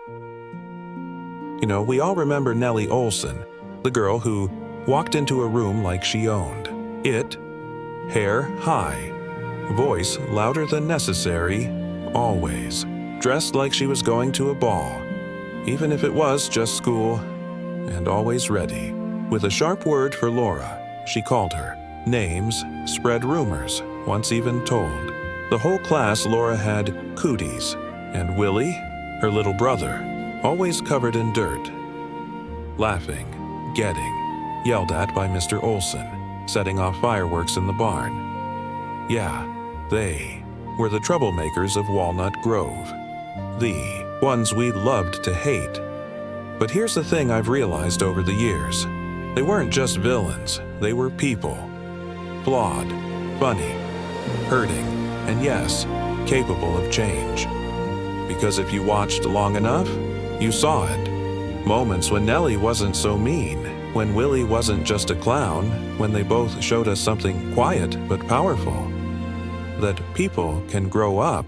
You know, we all remember Nellie Olson, the girl who walked into a room like she owned it, hair high, voice louder than necessary, always, dressed like she was going to a ball, even if it was just school, and always ready. With a sharp word for Laura, she called her. Names, spread rumors, once even told. The whole class Laura had cooties, and Willie, her little brother, always covered in dirt. Laughing, getting, yelled at by Mr. Olson, setting off fireworks in the barn. Yeah, they were the troublemakers of Walnut Grove. The ones we loved to hate. But here's the thing I've realized over the years. They weren't just villains, they were people. Flawed, funny, hurting, and yes, capable of change. Because if you watched long enough, you saw it. Moments when Nellie wasn't so mean, when Willie wasn't just a clown, when they both showed us something quiet but powerful. That people can grow up,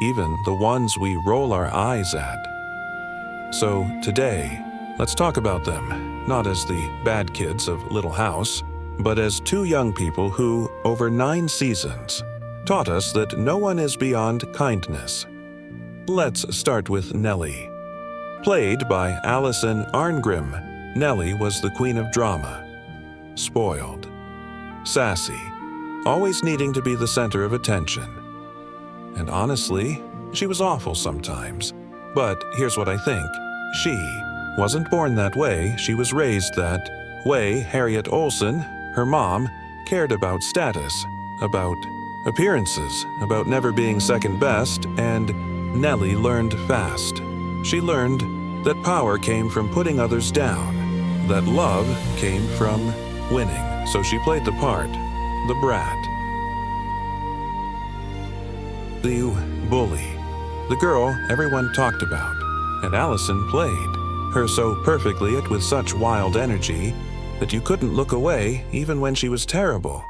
even the ones we roll our eyes at. So today, let's talk about them, not as the bad kids of Little House, but as two young people who, over 9 seasons, taught us that no one is beyond kindness. Let's start with Nellie. Played by Allison Arngrim, Nellie was the queen of drama. Spoiled. Sassy. Always needing to be the center of attention. And honestly, she was awful sometimes. But here's what I think. She wasn't born that way, she was raised that way. Harriet Olson, her mom, cared about status, about appearances, about never being second best, and Nellie learned fast. She learned that power came from putting others down, that love came from winning. So she played the part, the brat, the bully, the girl everyone talked about. And Allison played her so perfectly, it with such wild energy, that you couldn't look away even when she was terrible.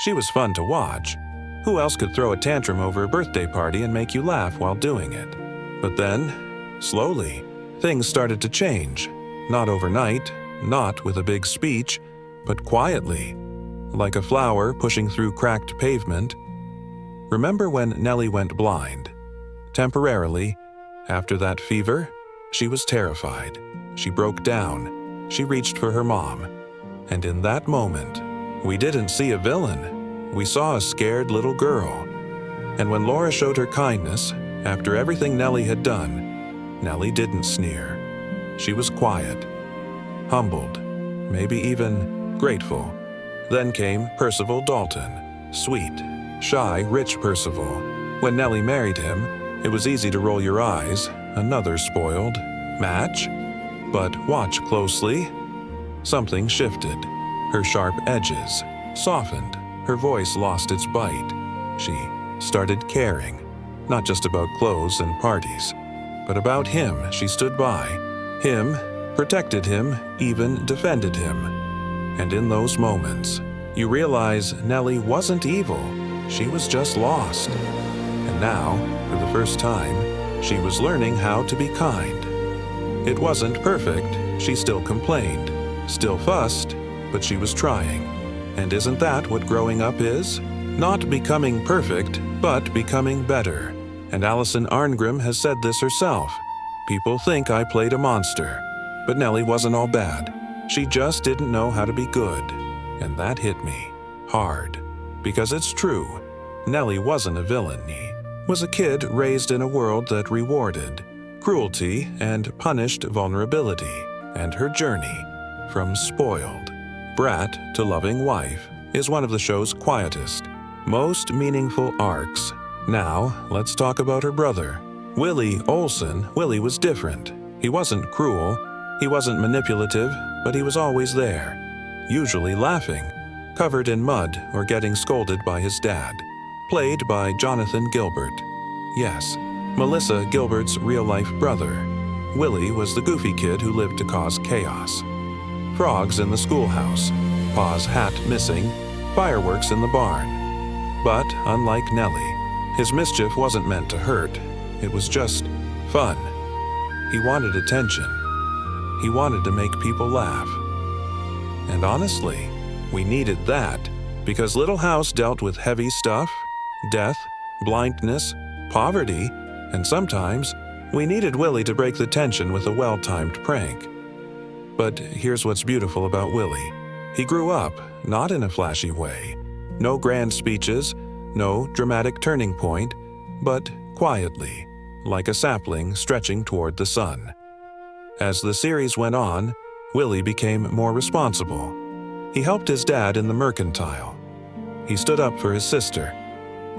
She was fun to watch. Who else could throw a tantrum over a birthday party and make you laugh while doing it? But then, slowly, things started to change. Not overnight, not with a big speech, but quietly, like a flower pushing through cracked pavement. Remember when Nellie went blind? Temporarily, after that fever, she was terrified. She broke down. She reached for her mom. And in that moment, we didn't see a villain. We saw a scared little girl. And when Laura showed her kindness, after everything Nellie had done, Nellie didn't sneer. She was quiet, humbled, maybe even grateful. Then came Percival Dalton, sweet, shy, rich Percival. When Nellie married him, it was easy to roll your eyes, another spoiled match. But watch closely. Something shifted. Her sharp edges softened. Her voice lost its bite. She started caring, not just about clothes and parties, but about him. She stood by him, protected him, even defended him. And in those moments, you realize Nellie wasn't evil. She was just lost. And now, for the first time, she was learning how to be kind. It wasn't perfect. She still complained, still fussed, but she was trying. And isn't that what growing up is? Not becoming perfect, but becoming better. And Allison Arngrim has said this herself. People think I played a monster, but Nellie wasn't all bad. She just didn't know how to be good. And that hit me hard. Because it's true, Nellie wasn't a villain. He was a kid raised in a world that rewarded cruelty and punished vulnerability. And her journey, from spoiled brat to loving wife, is one of the show's quietest, most meaningful arcs. Now, let's talk about her brother. Willie Olson. Willie was different. He wasn't cruel, he wasn't manipulative, but he was always there, usually laughing, covered in mud or getting scolded by his dad. Played by Jonathan Gilbert. Yes, Melissa Gilbert's real-life brother. Willie was the goofy kid who lived to cause chaos. Frogs in the schoolhouse, Pa's hat missing, fireworks in the barn. But, unlike Nellie, his mischief wasn't meant to hurt. It was just fun. He wanted attention. He wanted to make people laugh. And honestly, we needed that because Little House dealt with heavy stuff, death, blindness, poverty, and sometimes we needed Willie to break the tension with a well-timed prank. But here's what's beautiful about Willie. He grew up, not in a flashy way. No grand speeches, no dramatic turning point, but quietly, like a sapling stretching toward the sun. As the series went on, Willie became more responsible. He helped his dad in the mercantile. He stood up for his sister,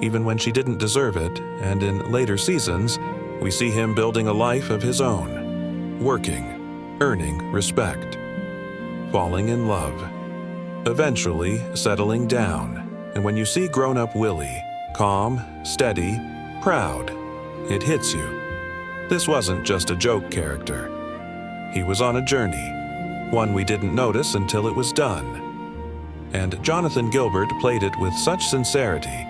even when she didn't deserve it, and in later seasons, we see him building a life of his own, working, earning respect, falling in love, eventually settling down. And when you see grown-up Willie, calm, steady, proud, it hits you. This wasn't just a joke character. He was on a journey, one we didn't notice until it was done. And Jonathan Gilbert played it with such sincerity,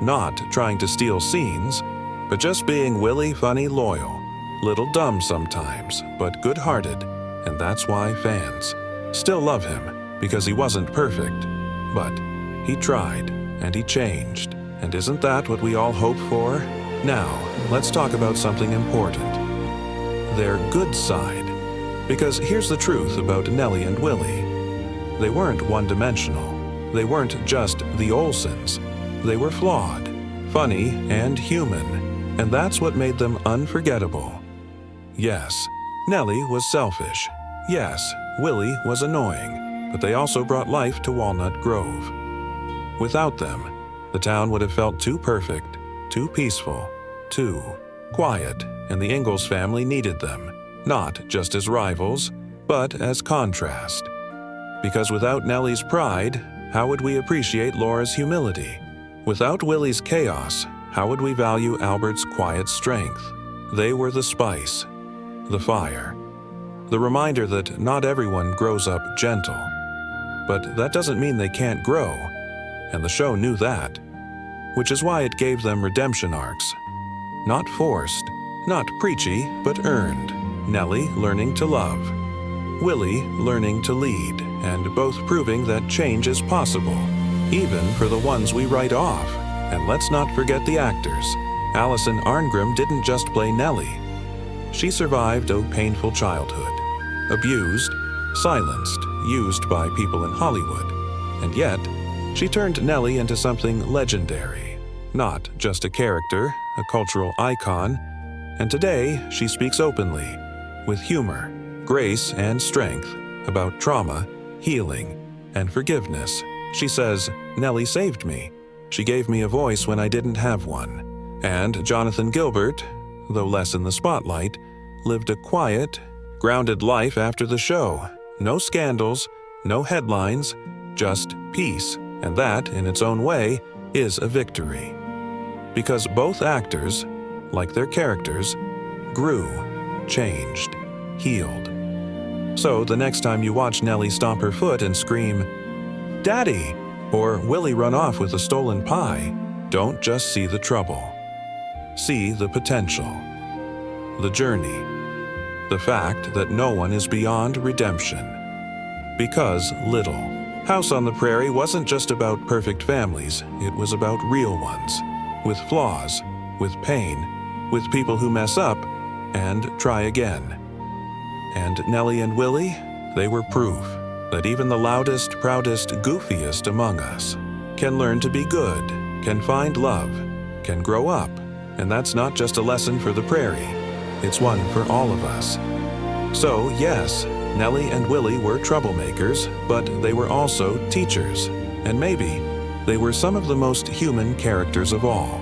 not trying to steal scenes, but just being Willie funny loyal, little dumb sometimes, but good-hearted, and that's why fans still love him, because he wasn't perfect, but he tried, and he changed. And isn't that what we all hope for? Now, let's talk about something important. Their good side. Because here's the truth about Nellie and Willie. They weren't one-dimensional. They weren't just the Olsens. They were flawed, funny, and human. And that's what made them unforgettable. Yes, Nellie was selfish. Yes, Willie was annoying. But they also brought life to Walnut Grove. Without them, the town would have felt too perfect, too peaceful, too quiet, and the Ingalls family needed them, not just as rivals, but as contrast. Because without Nellie's pride, how would we appreciate Laura's humility? Without Willie's chaos, how would we value Albert's quiet strength? They were the spice, the fire, the reminder that not everyone grows up gentle. But that doesn't mean they can't grow, and the show knew that, which is why it gave them redemption arcs. Not forced, not preachy, but earned. Nellie learning to love, Willie learning to lead, and both proving that change is possible, even for the ones we write off. And let's not forget the actors. Allison Arngrim didn't just play Nellie. She survived a painful childhood, abused, silenced, used by people in Hollywood. And yet, she turned Nellie into something legendary, not just a character, a cultural icon. And today, she speaks openly, with humor, grace, and strength, about trauma, healing, and forgiveness. She says, "Nellie saved me. She gave me a voice when I didn't have one." And Jonathan Gilbert, though less in the spotlight, lived a quiet, grounded life after the show. No scandals, no headlines, just peace. And that, in its own way, is a victory. Because both actors, like their characters, grew, changed, healed. So the next time you watch Nellie stomp her foot and scream, "Daddy!" or Willie run off with a stolen pie, don't just see the trouble. See the potential, the journey, the fact that no one is beyond redemption. Because Little House on the Prairie wasn't just about perfect families, it was about real ones, with flaws, with pain, with people who mess up and try again. And Nellie and Willie, they were proof that even the loudest, proudest, goofiest among us can learn to be good, can find love, can grow up. And that's not just a lesson for the prairie, it's one for all of us. So yes, Nellie and Willie were troublemakers, but they were also teachers. And maybe they were some of the most human characters of all.